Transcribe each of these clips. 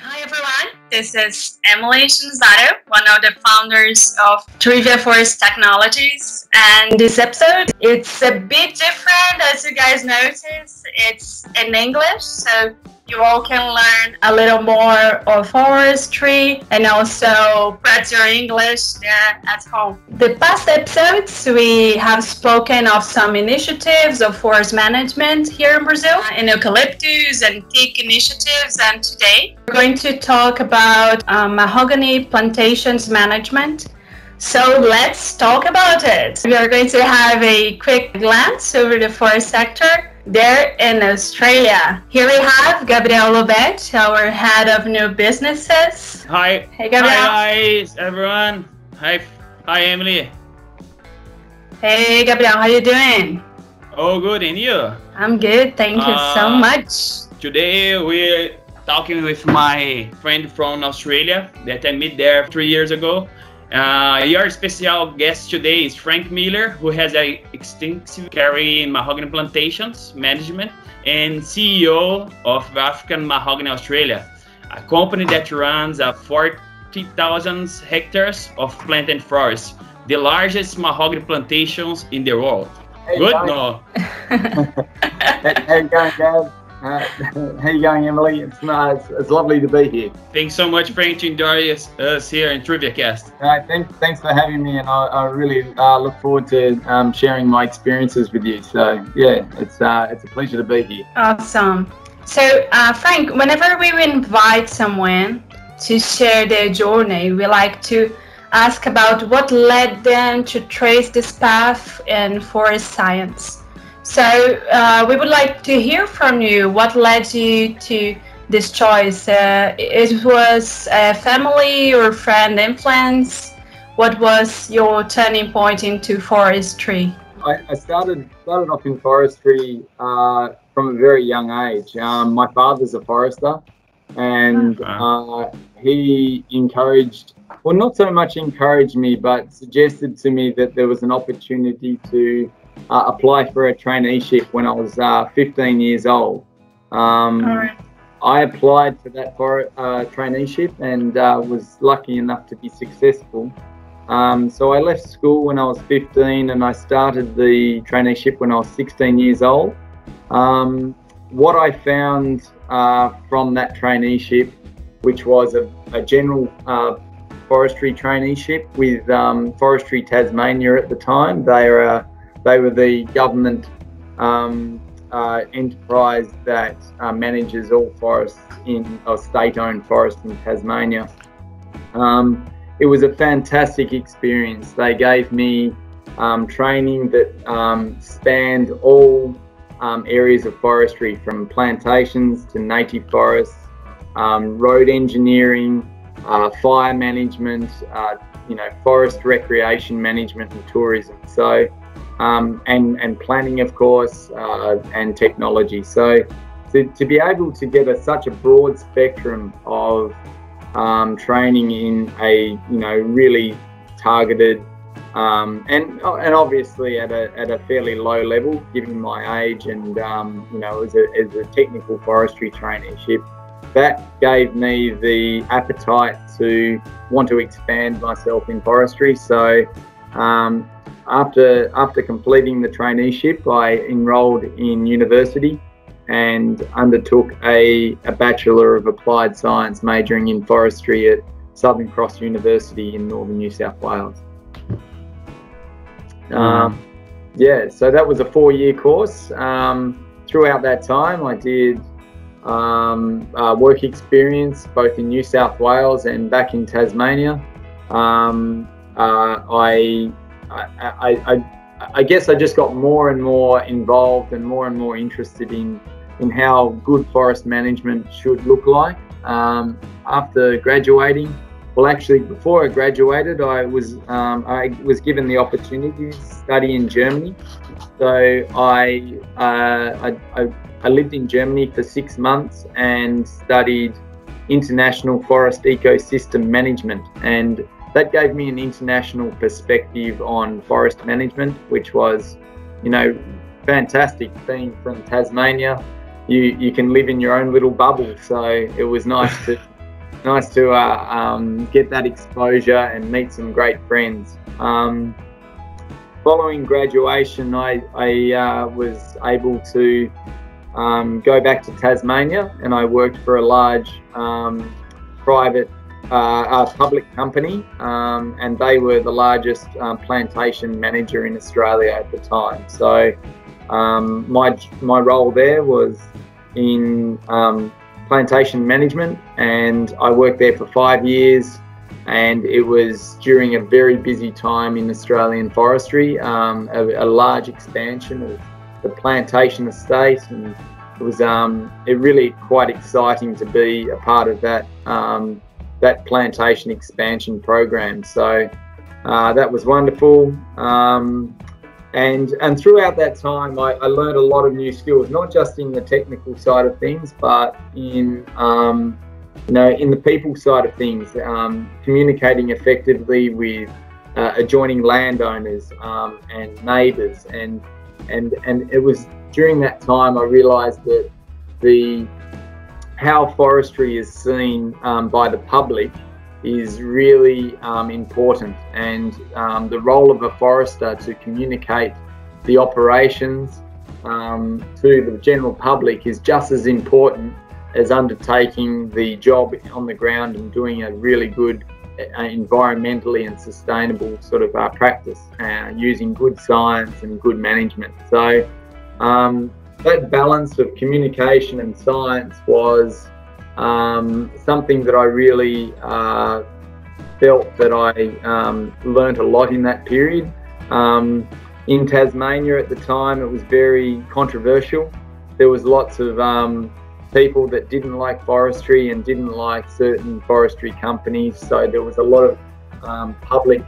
Hi everyone, this is Emily Shinzato, one of the founders of Treevia Forest Technologies. And this episode, it's a bit different, as you guys notice. It's in English, so you all can learn a little more of forestry and also practice your English there at home. The past episodes, we have spoken of some initiatives of forest management here in Brazil, in eucalyptus and teak initiatives, and today we're going to talk about mahogany plantations management. So let's talk about it. We are going to have a quick glance over the forest sector there in Australia. Here we have Gabriel Lobet, our head of new businesses. Hi. Hey, Gabriel. Hi, guys, everyone. Hi, Emily. Hey, Gabriel, how you doing? Oh, good, and you? I'm good, thank you so much. Today we're talking with my friend from Australia that I met there 3 years ago. Your special guest today is Frank Miller, who has an extensive career in mahogany plantations management and CEO of African Mahogany Australia, a company that runs 40,000 hectares of planted forest, the largest mahogany plantations in the world. Good? No. How you going, Gav? How you going, Emily? It's lovely to be here. Thanks so much, Frank, to enjoy us here in Treevia Cast. Thanks for having me, and I really look forward to sharing my experiences with you. So yeah, it's a pleasure to be here. Awesome. So Frank, whenever we invite someone to share their journey, we like to ask about what led them to trace this path in forest science. So we would like to hear from you. What led you to this choice? It was a family or friend influence? What was your turning point into forestry? I started off in forestry from a very young age. My father's a forester, and he encouraged, well, not so much encouraged me, but suggested to me that there was an opportunity to apply for a traineeship when I was 15 years old. I applied for that traineeship and was lucky enough to be successful. So I left school when I was 15 and I started the traineeship when I was 16 years old. What I found from that traineeship, which was a general forestry traineeship with Forestry Tasmania at the time, they were the government enterprise that manages all forests or state-owned forests in Tasmania. It was a fantastic experience. They gave me training that spanned all areas of forestry, from plantations to native forests, road engineering, fire management, forest recreation management and tourism. So. And planning, of course, and technology. So to be able to get such a broad spectrum of training in a really targeted and obviously at a fairly low level, given my age and as a technical forestry traineeship, that gave me the appetite to want to expand myself in forestry. So. After completing the traineeship, I enrolled in university and undertook a Bachelor of Applied Science majoring in forestry at Southern Cross University in northern New South Wales. So that was a 4-year course. Throughout that time, I did work experience both in New South Wales and back in Tasmania. I guess I just got more and more involved and more interested in how good forest management should look like. After graduating, well, actually before I graduated, I was given the opportunity to study in Germany. So I lived in Germany for 6 months and studied international forest ecosystem management, and that gave me an international perspective on forest management, which was, fantastic. Being from Tasmania, you can live in your own little bubble. So it was nice to get that exposure and meet some great friends. Following graduation, I was able to go back to Tasmania, and I worked for a large private public company, and they were the largest plantation manager in Australia at the time. So my role there was in plantation management, and I worked there for 5 years, and it was during a very busy time in Australian forestry, a large expansion of the plantation estate, and it was really quite exciting to be a part of that that plantation expansion program. So that was wonderful. And throughout that time, I learned a lot of new skills, not just in the technical side of things, but in in the people side of things, communicating effectively with adjoining landowners and neighbours, and it was during that time I realised that how forestry is seen by the public is really important, and the role of a forester to communicate the operations to the general public is just as important as undertaking the job on the ground and doing a really good environmentally and sustainable sort of practice, using good science and good management. So that balance of communication and science was something that I really felt that I learnt a lot in that period. In Tasmania at the time, it was very controversial. There was lots of people that didn't like forestry and didn't like certain forestry companies, so there was a lot of public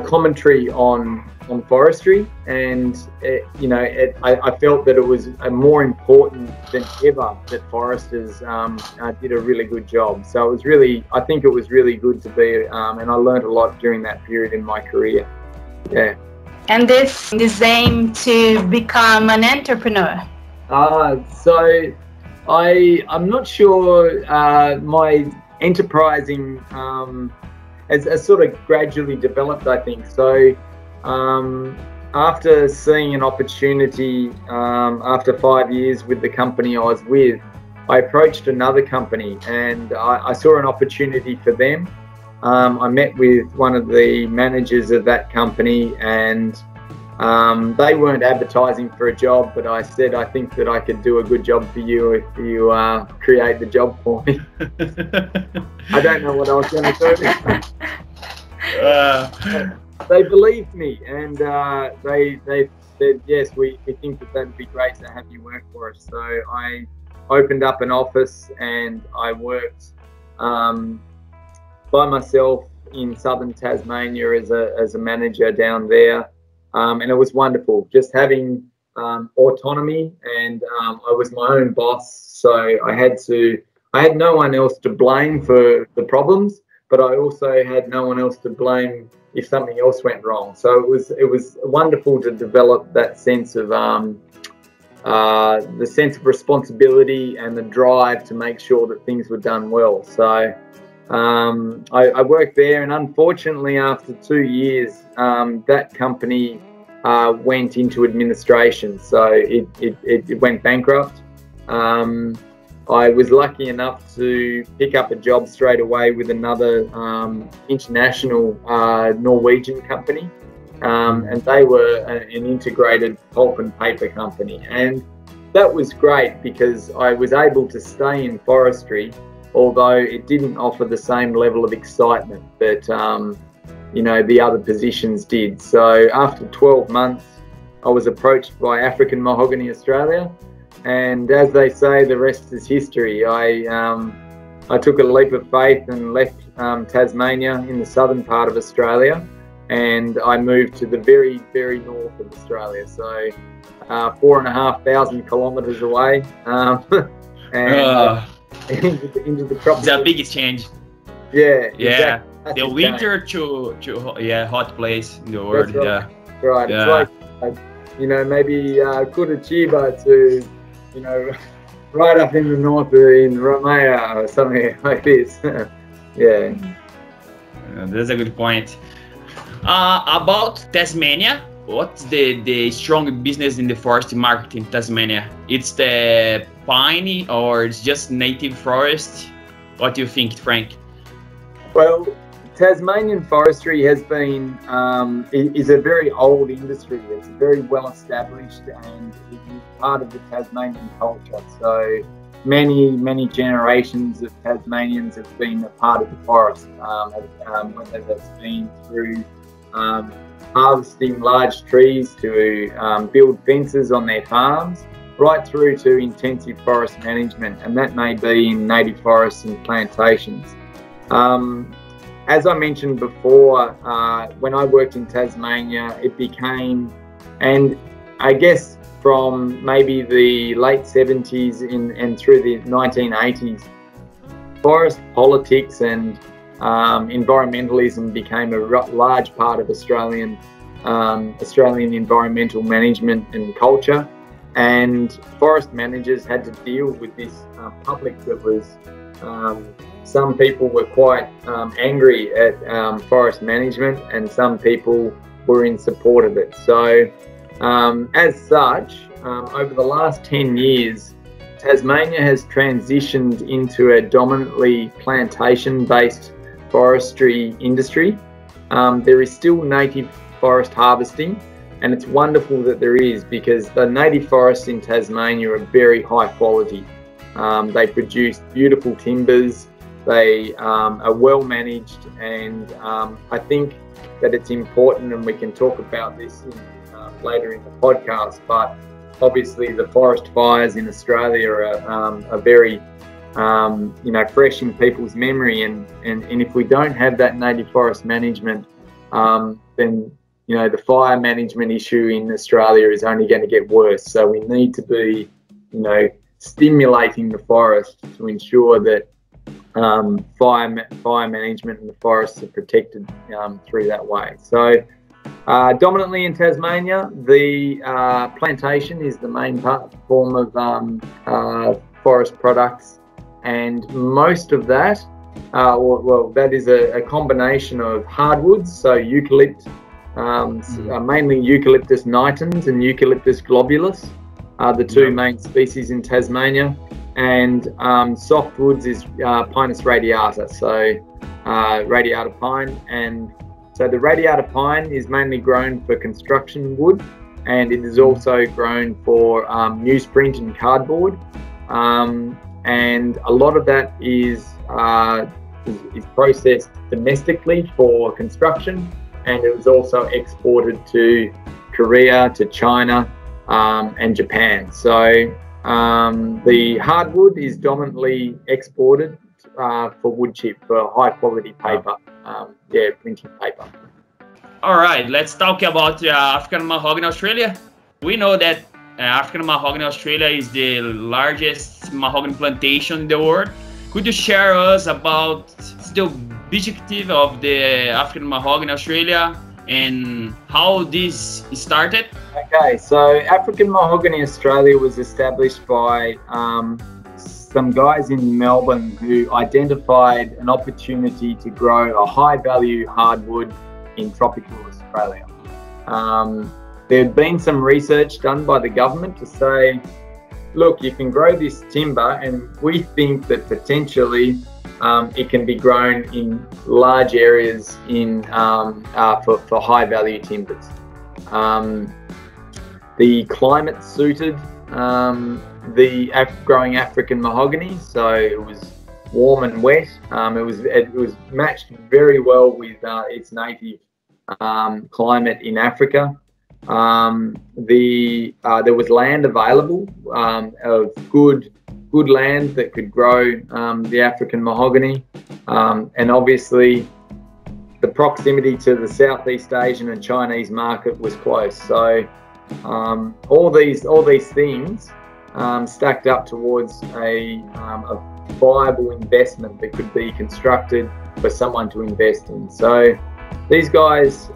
commentary on forestry, and I felt that it was more important than ever that foresters did a really good job. So I think it was really good to be, and I learned a lot during that period in my career. Yeah. And this aim to become an entrepreneur. So I'm not sure. My enterprising has sort of gradually developed, I think. So after seeing an opportunity, after 5 years with the company I was with, I approached another company, and I saw an opportunity for them. I met with one of the managers of that company, and they weren't advertising for a job, but I said, I think that I could do a good job for you if you create the job for me. I don't know what I was going to do. They believed me, and they said, yes, we think that that'd be great to have you work for us. So I opened up an office, and I worked by myself in southern Tasmania as a manager down there. And it was wonderful, just having autonomy, and I was my own boss, so I had no one else to blame for the problems, but I also had no one else to blame if something else went wrong. So it was wonderful to develop that sense of the sense of responsibility and the drive to make sure that things were done well. So I worked there, and unfortunately after 2 years that company went into administration, so it went bankrupt. I was lucky enough to pick up a job straight away with another international Norwegian company, and they were an integrated pulp and paper company, and that was great because I was able to stay in forestry, although it didn't offer the same level of excitement that the other positions did. So after 12 months, I was approached by African Mahogany Australia, and as they say, the rest is history. I took a leap of faith and left Tasmania in the southern part of Australia, and I moved to the very, very north of Australia, so 4,500 kilometres away, and into the tropics. The biggest change. Yeah. Yeah. Exactly. The winter to hot place in the world. That's right. Yeah. Right. Yeah. It's like maybe Curitiba to right up in the north in Romania or something like this. Yeah. That's a good point. About Tasmania, what's the strong business in the forest market in Tasmania? It's the pine or it's just native forest? What do you think, Frank? Well, Tasmanian forestry has been is a very old industry. It's very well established and it is part of the Tasmanian culture. So many generations of Tasmanians have been a part of the forest, whether that's been through harvesting large trees to build fences on their farms, right through to intensive forest management, and that may be in native forests and plantations. As I mentioned before, when I worked in Tasmania, it became, and I guess from maybe the late 70s and through the 1980s, forest politics and environmentalism became a large part of Australian environmental management and culture, and forest managers had to deal with this public that was some people were quite angry at forest management, and some people were in support of it. So as such, over the last 10 years, Tasmania has transitioned into a dominantly plantation-based forestry industry. There is still native forest harvesting, and it's wonderful that there is, because the native forests in Tasmania are very high quality. They produce beautiful timbers. They are well managed, and I think that it's important, and we can talk about this later in the podcast, but obviously the forest fires in Australia are very fresh in people's memory, and if we don't have that native forest management, then the fire management issue in Australia is only going to get worse. So we need to be stimulating the forest to ensure that fire management in the forests are protected through that way. So dominantly in Tasmania, the plantation is the main form of forest products, and most of that, that is a combination of hardwoods, so eucalypt, mainly Eucalyptus nitens and Eucalyptus globulus are the two main species in Tasmania. And softwoods is Pinus radiata, so radiata pine. And so the radiata pine is mainly grown for construction wood, and it is also grown for newsprint and cardboard. And a lot of that is processed domestically for construction, and it was also exported to Korea, to China, and Japan. So the hardwood is dominantly exported for wood chip, for high quality paper, printing paper. All right, let's talk about African Mahogany Australia. We know that African Mahogany Australia is the largest mahogany plantation in the world. Could you share us about the objective of the African Mahogany Australia and how this started? Okay, so African Mahogany Australia was established by some guys in Melbourne who identified an opportunity to grow a high value hardwood in tropical Australia. There had been some research done by the government to say, look, you can grow this timber, and we think that potentially it can be grown in large areas for high value timbers. The climate suited the growing African mahogany, so it was warm and wet. It was matched very well with its native climate in Africa. There was land available of good land that could grow the African mahogany, and obviously the proximity to the Southeast Asian and Chinese market was close. So all these things stacked up towards a viable investment that could be constructed for someone to invest in. So these guys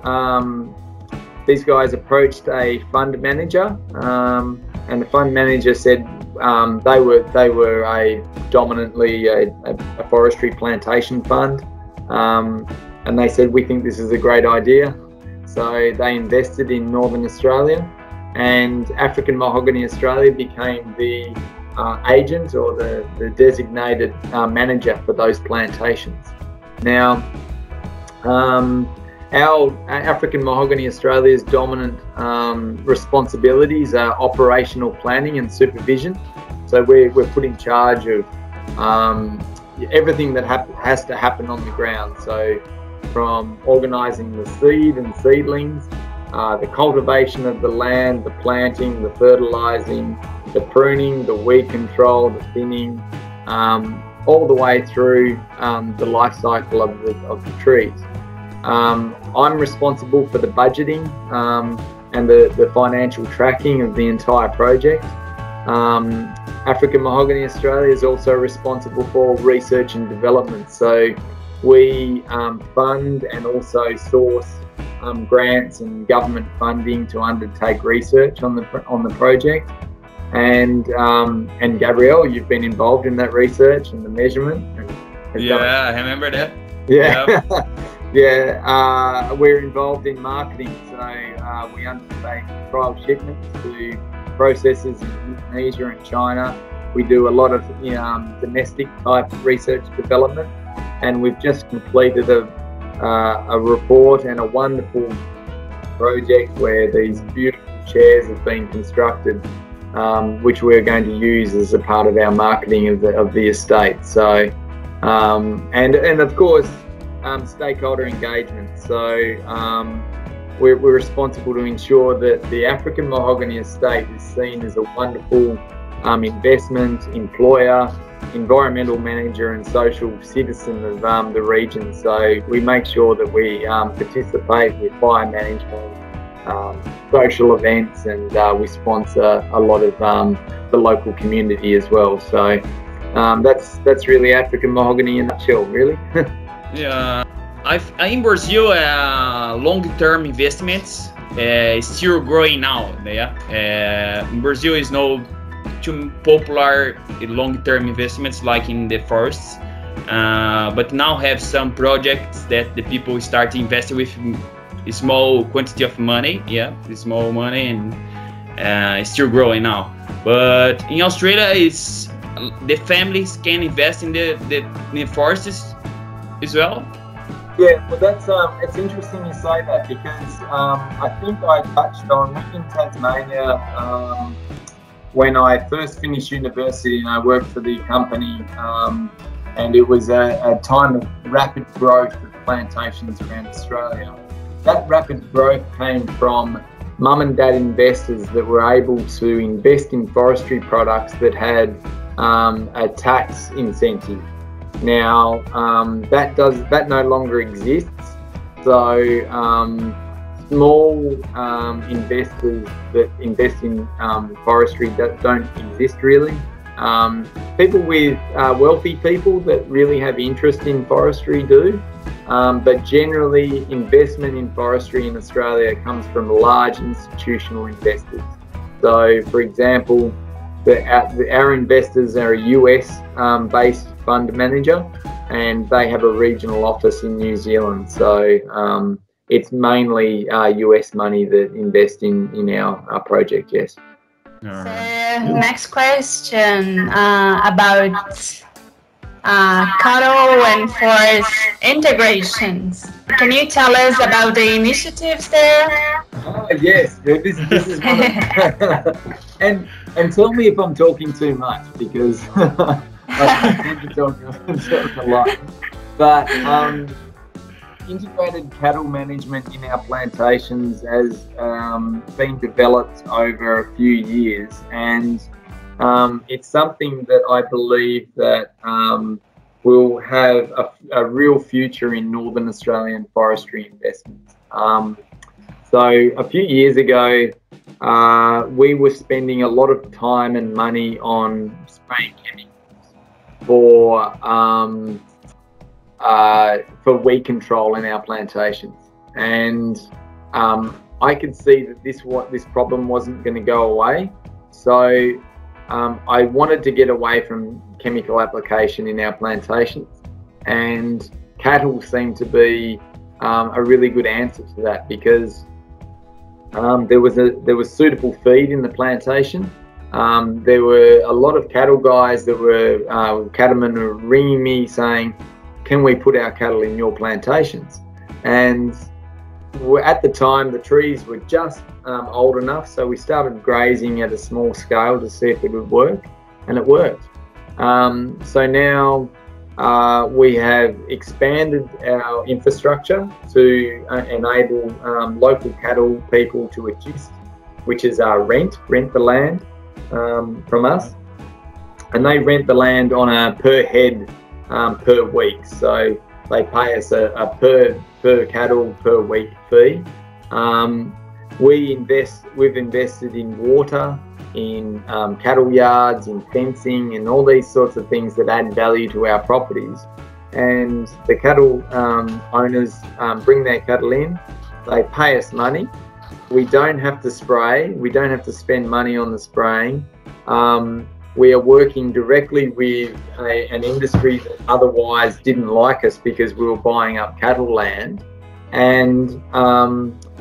approached a fund manager, and the fund manager said, they were a dominantly a forestry plantation fund, and they said, we think this is a great idea. So they invested in Northern Australia, and African Mahogany Australia became the agent or the designated manager for those plantations. Now, our African Mahogany Australia's dominant responsibilities are operational planning and supervision. So we're put in charge of everything that has to happen on the ground. So from organising the seed and seedlings, the cultivation of the land, the planting, the fertilising, the pruning, the weed control, the thinning, all the way through the life cycle of the trees. I'm responsible for the budgeting and the financial tracking of the entire project. African Mahogany Australia is also responsible for research and development. So we fund and also source grants and government funding to undertake research on the project. And Gabrielle, you've been involved in that research and the measurement. I remember that. Yeah. Yep. Yeah, we're involved in marketing, so we undertake trial shipments to processors in Indonesia and China. We do a lot of domestic type research development, and we've just completed a report and a wonderful project where these beautiful chairs have been constructed, which we're going to use as a part of our marketing of the estate. So, and of course, stakeholder engagement. So we're responsible to ensure that the African Mahogany Estate is seen as a wonderful investment, employer, environmental manager and social citizen of the region. So we make sure that we participate with fire management, social events, and we sponsor a lot of the local community as well. So that's really African Mahogany in a nutshell, really. Yeah, in Brazil, long-term investments still growing now. Yeah, in Brazil is no too popular long-term investments like in the forests, but now have some projects that the people start investing with a small quantity of money. Yeah, small money, and it's still growing now. But in Australia, the families can invest in the forests as well. Yeah, well, that's it's interesting you say that, because I think I touched on in Tasmania when I first finished university, and I worked for the company, and it was a time of rapid growth of plantations around Australia. That rapid growth came from mum and dad investors that were able to invest in forestry products that had a tax incentive. Now that no longer exists. So small investors that invest in forestry don't exist really. People with wealthy people that really have interest in forestry do, but generally investment in forestry in Australia comes from large institutional investors. So for example, our investors are a US based fund manager, and they have a regional office in New Zealand. So it's mainly US money that invest in our project, yes. So next question about cattle and forest integrations. Can you tell us about the initiatives there? Yes, this is one of and tell me if I'm talking too much, because I tend to talk a lot. But integrated cattle management in our plantations has been developed over a few years, and it's something that I believe that will have a real future in Northern Australian forestry investments. So a few years ago, we were spending a lot of time and money on spraying chemicals for weed control in our plantations, and I could see that this problem wasn't going to go away. So I wanted to get away from chemical application in our plantations, and cattle seemed to be a really good answer to that, because there was suitable feed in the plantation. There were a lot of cattle guys that were cattlemen were ringing me saying, "Can we put our cattle in your plantations?" And at the time, the trees were just old enough, so we started grazing at a small scale to see if it would work, and it worked. So now we have expanded our infrastructure to enable local cattle people to assist, which is rent the land from us, and they rent the land on a per head per week. So they pay us a per cattle per week fee. We've invested in water, in cattle yards, in fencing, and all these sorts of things that add value to our properties. And the cattle owners bring their cattle in, they pay us money. We don't have to spray, we don't have to spend money on the spraying. We are working directly with an industry that otherwise didn't like us because we were buying up cattle land, and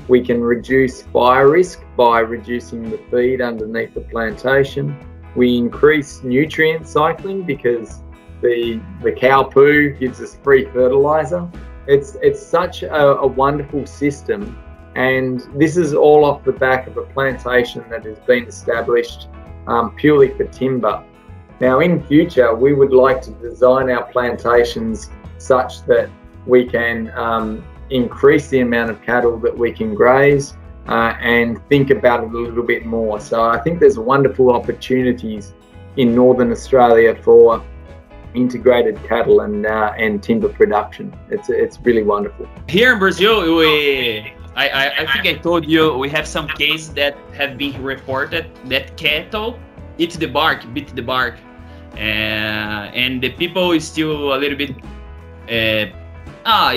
we can reduce fire risk by reducing the feed underneath the plantation. We increase nutrient cycling because the cow poo gives us free fertilizer. It's such a wonderful system, and this is all off the back of a plantation that has been established purely for timber. Now in future, we would like to design our plantations such that we can increase the amount of cattle that we can graze and think about it a little bit more. So I think there's wonderful opportunities in Northern Australia for integrated cattle and timber production. It's really wonderful. Here in Brazil, I think I told you we have some cases that have been reported that cattle eat the bark, beat the bark, and the people is still a little bit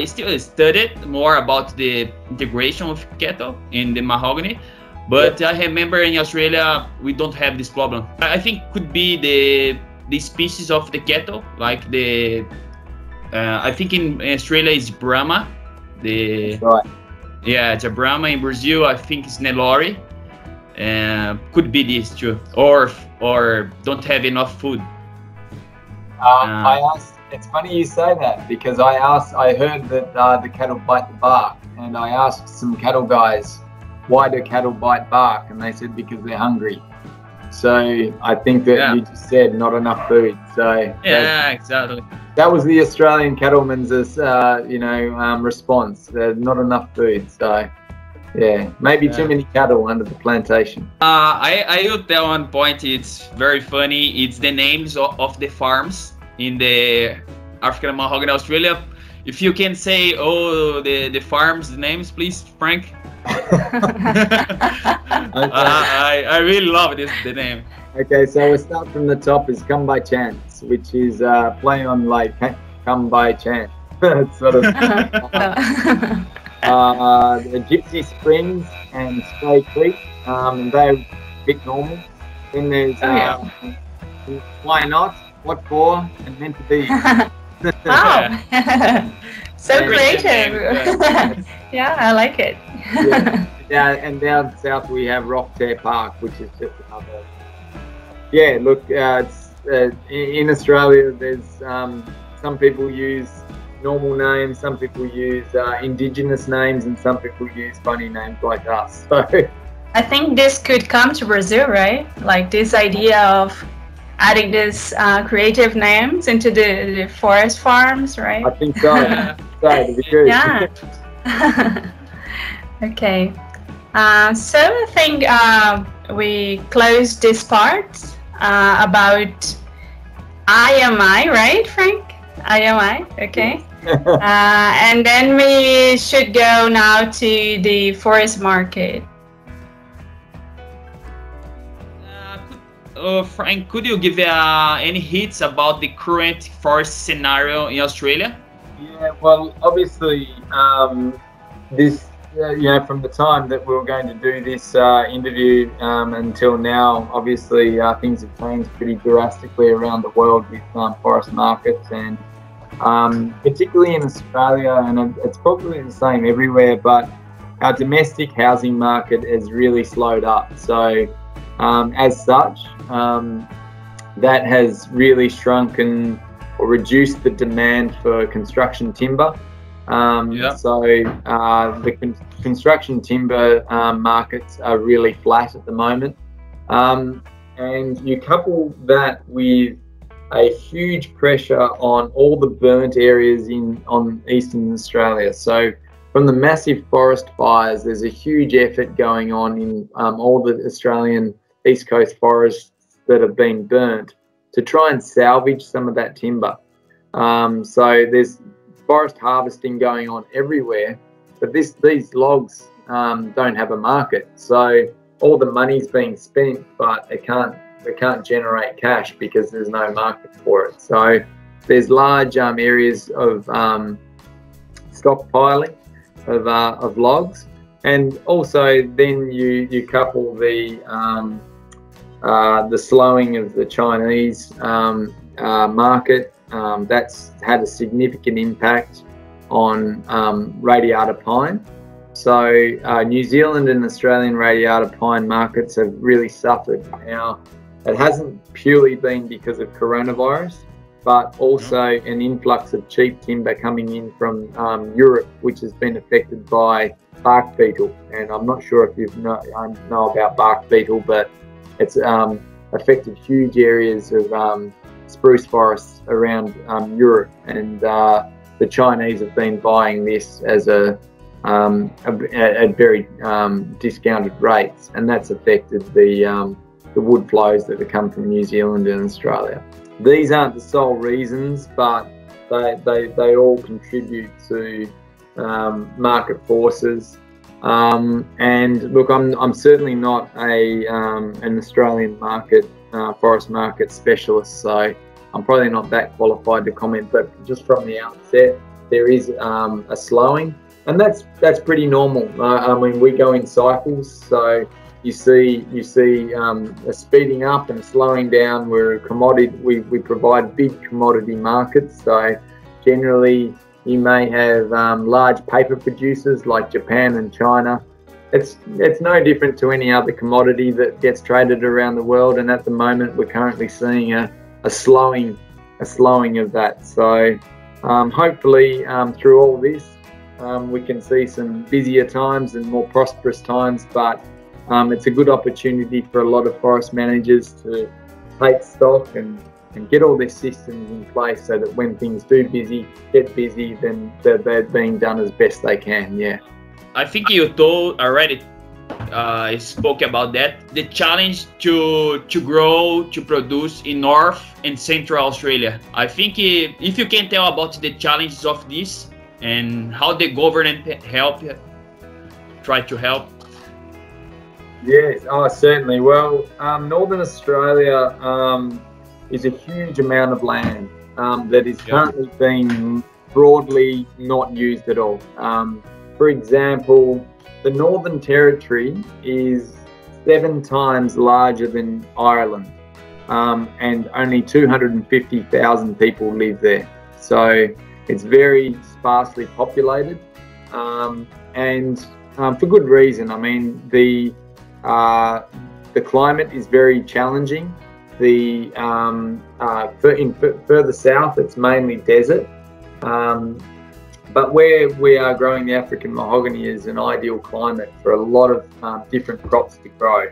still studied more about the integration of cattle in the mahogany. But I remember in Australia we don't have this problem. I think could be the species of the cattle, like the I think in Australia is Brahma. That's right. Yeah, it's a Brahma. In Brazil, I think it's Nelore. Could be this too, or don't have enough food. I asked. It's funny you say that, because I heard that the cattle bite the bark, and I asked some cattle guys, why do cattle bite bark? And they said because they're hungry. So I think that you just said not enough food. So exactly. That was the Australian cattleman's response. There's not enough food. So maybe too many cattle under the plantation. I will tell one point. It's very funny. It's the names of the farms in the African Mahogany Australia. If you can say the farms names, please, Frank. I really love the name. Okay, so we'll start from the top. Is Come By Chance, which is play on like Come By Chance. It's sort of the Gypsy Springs and Spray Creek, and they're a bit normal. Then there's Why Not, What For, and Meant to Be. Wow. So creative. Yeah, I like it. And down south we have Rocktear Park, which is just another. Yeah, look, it's, in Australia there's some people use normal names, some people use indigenous names, and some people use funny names like us. So I think this could come to Brazil, right? Like this idea of adding this creative names into the forest farms, right? I think so. That'd be good. Yeah. Okay. So I think we closed this part about IMI, right, Frank? IMI, okay. And then we should go now to the forest market. Frank, could you give any hints about the current forest scenario in Australia? Yeah, well, obviously, this from the time that we were going to do this interview until now, obviously things have changed pretty drastically around the world with forest markets, and particularly in Australia, and it's probably the same everywhere, but our domestic housing market has really slowed up. So as such, that has really shrunken or reduced the demand for construction timber. So the construction timber markets are really flat at the moment. And you couple that with a huge pressure on all the burnt areas on eastern Australia. So from the massive forest fires, there's a huge effort going on in all the Australian east coast forests that have been burnt to try and salvage some of that timber. So there's forest harvesting going on everywhere, but these logs don't have a market. So all the money's being spent, but they can't generate cash because there's no market for it. So there's large areas of stockpiling of logs, and also then you couple the slowing of the Chinese market. That's had a significant impact on radiata pine. So New Zealand and Australian radiata pine markets have really suffered. Now, it hasn't purely been because of coronavirus, but also an influx of cheap timber coming in from Europe, which has been affected by bark beetle. And I'm not sure if you know about bark beetle, but it's affected huge areas of spruce forests around Europe, and the Chinese have been buying this as at very discounted rates, and that's affected the wood flows that have come from New Zealand and Australia. These aren't the sole reasons, but they all contribute to market forces. And look, I'm certainly not an Australian market forest market specialist, so I'm probably not that qualified to comment. But just from the outset, there is a slowing, and that's pretty normal. I mean, we go in cycles, so you see a speeding up and a slowing down. We're a commodity. We provide big commodity markets, so generally you may have large paper producers like Japan and China. It's no different to any other commodity that gets traded around the world, and at the moment we're currently seeing a slowing of that. So hopefully through all this we can see some busier times and more prosperous times, but it's a good opportunity for a lot of forest managers to take stock and get all their systems in place so that when things do get busy, then they're being done as best they can. Yeah. I think you told already, spoke about that, the challenge to grow, to produce in North and Central Australia. I think if you can tell about the challenges of this and how the government try to help. Yes, certainly. Well, Northern Australia is a huge amount of land that is currently being broadly not used at all. For example, the Northern Territory is 7 times larger than Ireland, and only 250,000 people live there. So it's very sparsely populated, and for good reason. I mean, the climate is very challenging. Further south, it's mainly desert. But where we are growing the African mahogany is an ideal climate for a lot of different crops to grow.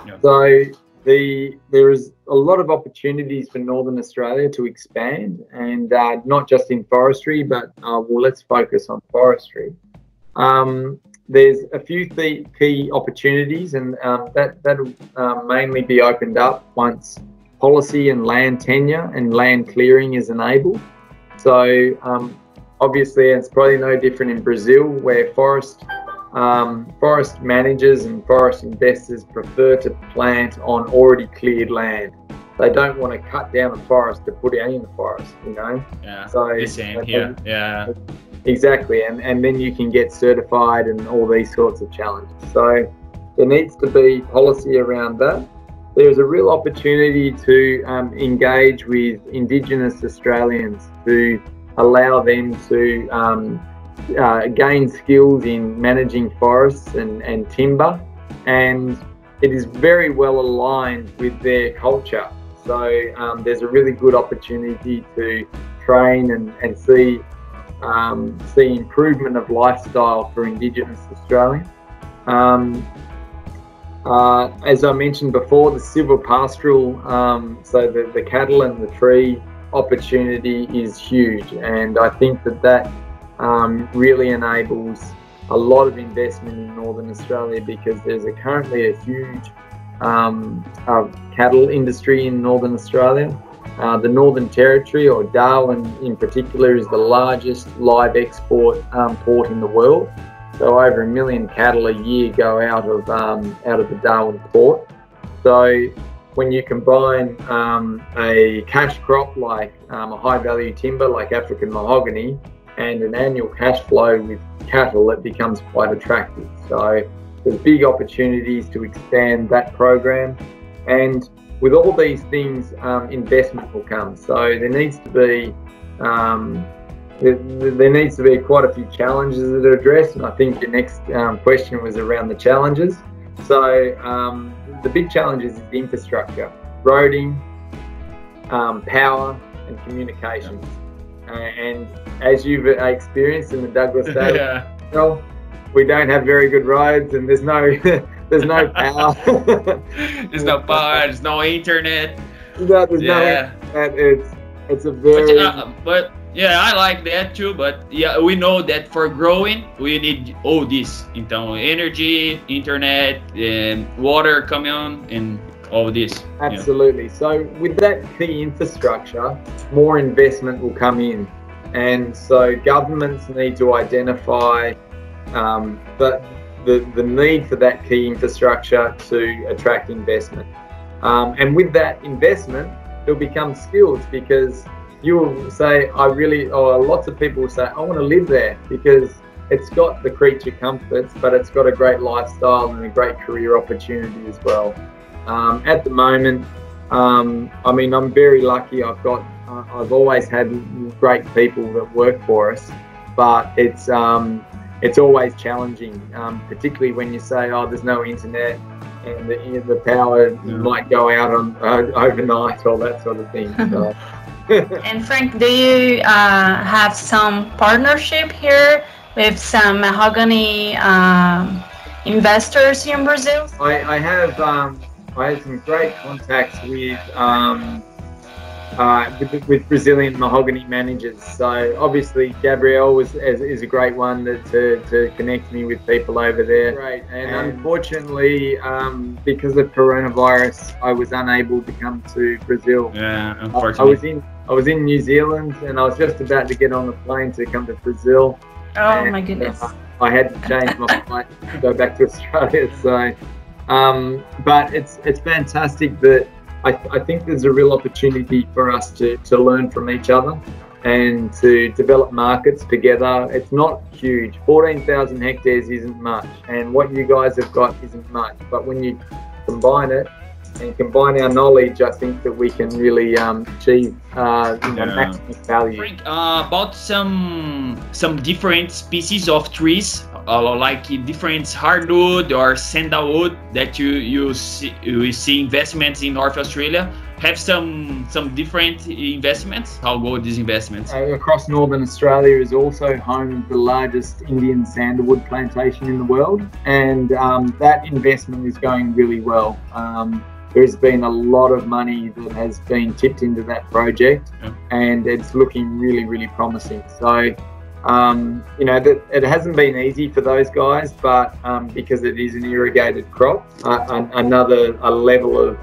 Yeah. So there is a lot of opportunities for Northern Australia to expand, and not just in forestry, but let's focus on forestry. There's a few key opportunities, and that'll mainly be opened up once policy and land tenure and land clearing is enabled. So obviously, it's probably no different in Brazil, where forest managers and forest investors prefer to plant on already cleared land. They don't want to cut down a forest to put it in the forest, you know. Yeah. So the same here. Yeah. Exactly, and then you can get certified and all these sorts of challenges. So there needs to be policy around that. There's a real opportunity to engage with Indigenous Australians to allow them to gain skills in managing forests and timber, and it is very well aligned with their culture. So there's a really good opportunity to train and see improvement of lifestyle for Indigenous Australians. As I mentioned before, the silvopastoral, so the cattle and the tree opportunity is huge, and I think that really enables a lot of investment in Northern Australia, because there's currently a huge cattle industry in Northern Australia. The Northern Territory, or Darwin in particular, is the largest live export port in the world. So over 1 million cattle a year go out of the Darwin port. So when you combine a cash crop like a high value timber like African mahogany and an annual cash flow with cattle, it becomes quite attractive. So there's big opportunities to expand that program, and with all these things, investment will come. So there needs to be quite a few challenges that are addressed, and I think your next question was around the challenges. So the big challenges is the infrastructure, roading, power and communications. And as you've experienced in the Douglas State, well, we don't have very good roads, and there's no power. There's no power, there's no internet. No internet. It's a very... But yeah, I like that too, but yeah, we know that for growing, we need all this. Então, energy, internet, and water coming on, and all this. Absolutely. So with that key infrastructure, more investment will come in. And so governments need to identify the need for that key infrastructure to attract investment. And with that investment, it'll become skills, because you will say, lots of people will say, I want to live there because it's got the creature comforts, but it's got a great lifestyle and a great career opportunity as well. At the moment, I'm very lucky. I've always had great people that work for us, but it's always challenging, particularly when you say, there's no internet and the power might go out on overnight, all that sort of thing. So. And Frank, do you have some partnership here with some mahogany investors here in Brazil? I have some great contacts with Brazilian mahogany managers. So obviously Gabrielle is a great one to connect me with people over there. Great. And unfortunately, because of coronavirus, I was unable to come to Brazil. Yeah, unfortunately. I was in New Zealand, and I was just about to get on the plane to come to Brazil. Oh my goodness. I had to change my flight to go back to Australia. So, but it's fantastic that I think there's a real opportunity for us to learn from each other and to develop markets together. It's not huge. 14,000 hectares isn't much, and what you guys have got isn't much. But when you combine it and combine our knowledge, I think that we can really achieve maximum value. Frank, about some different species of trees, like different hardwood or sandalwood that you see investments in North Australia. Have some different investments. How go these investments? Across Northern Australia is also home to the largest Indian sandalwood plantation in the world, and that investment is going really well. There's been a lot of money that has been tipped into that project, and it's looking really, really promising. So, that it hasn't been easy for those guys, but because it is an irrigated crop, a level of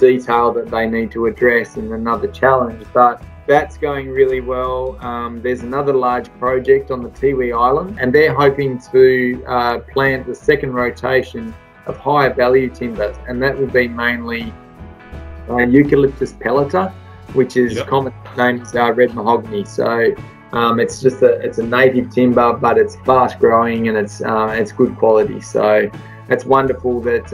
detail that they need to address and another challenge. But that's going really well. There's another large project on the Tiwi Island, and they're hoping to plant the second rotation of higher value timber, and that would be mainly Eucalyptus pellita, which is common name as red mahogany. So It's just it's a native timber, but it's fast growing and it's good quality. So it's wonderful that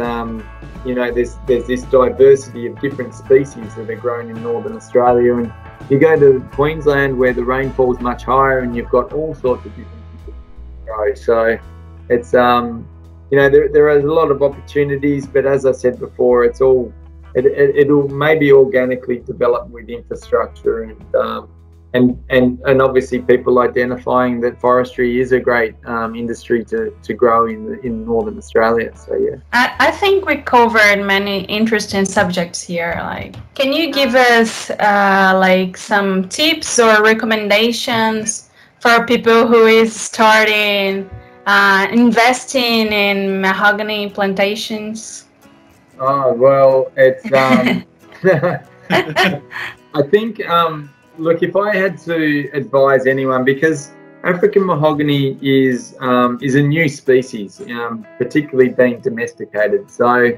there's this diversity of different species that are grown in Northern Australia. And you go to Queensland where the rainfall is much higher, and you've got all sorts of different things to grow. So it's there are a lot of opportunities, but as I said before, it'll maybe organically develop with infrastructure and obviously people identifying that forestry is a great industry to grow in Northern Australia. So yeah, I think we covered many interesting subjects here. Like, can you give us some tips or recommendations for people who is starting investing in mahogany plantations? Oh well, it's I think. Look, if I had to advise anyone, because African mahogany is a new species, particularly being domesticated. So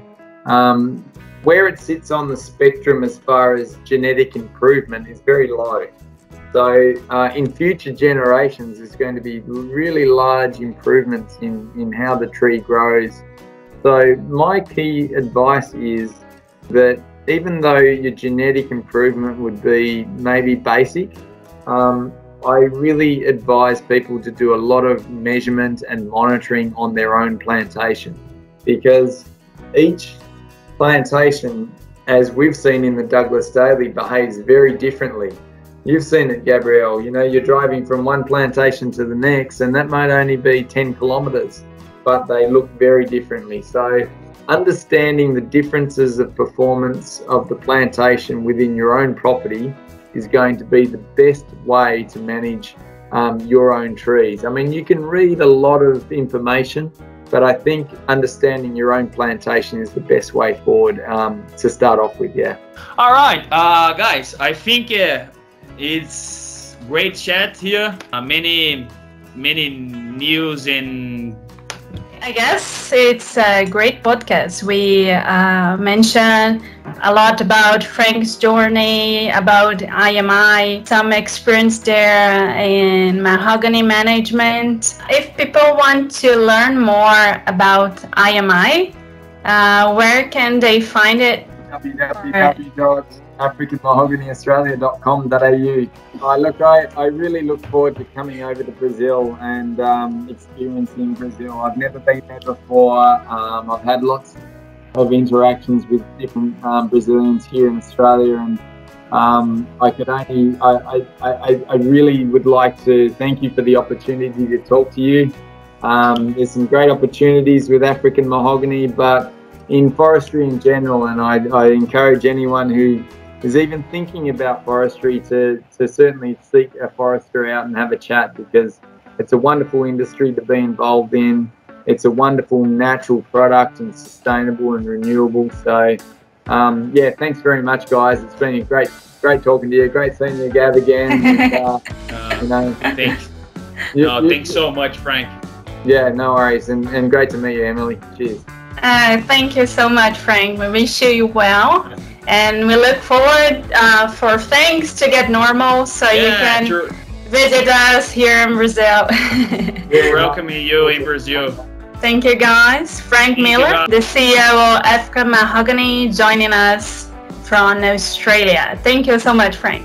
where it sits on the spectrum as far as genetic improvement is very low. So in future generations, there's going to be really large improvements in how the tree grows. So my key advice is that even though your genetic improvement would be maybe basic, I really advise people to do a lot of measurement and monitoring on their own plantation, because each plantation, as we've seen in the Douglas Daily, behaves very differently. You've seen it, Gabrielle. You're driving from one plantation to the next, and that might only be 10 kilometres, but they look very differently. So understanding the differences of performance of the plantation within your own property is going to be the best way to manage your own trees. I mean, you can read a lot of information, but I think understanding your own plantation is the best way forward to start off with, yeah. All right, guys, I think it's great chat here. Many news and I guess it's a great podcast. We mentioned a lot about Frank's journey, about IMI, some experience there in mahogany management. If people want to learn more about IMI, where can they find it? www.africanmahoganyaustralia.com.au. I really look forward to coming over to Brazil and experiencing Brazil. I've never been there before. I've had lots of interactions with different Brazilians here in Australia, and I really would like to thank you for the opportunity to talk to you. There's some great opportunities with African mahogany, but in forestry in general, and I encourage anyone who is even thinking about forestry to certainly seek a forester out and have a chat, because it's a wonderful industry to be involved in. It's a wonderful natural product and sustainable and renewable. So yeah, thanks very much, guys. It's been great talking to you. Great seeing you, Gav, again. And, thanks. Thanks so much, Frank. Yeah, no worries, and great to meet you, Emily. Cheers. Thank you so much, Frank. We wish you well, and we look forward for things to get normal so you can visit us here in Brazil. We're welcoming you in Brazil. Thank you, guys. Frank Miller, the CEO of African Mahogany, joining us from Australia. Thank you so much, Frank.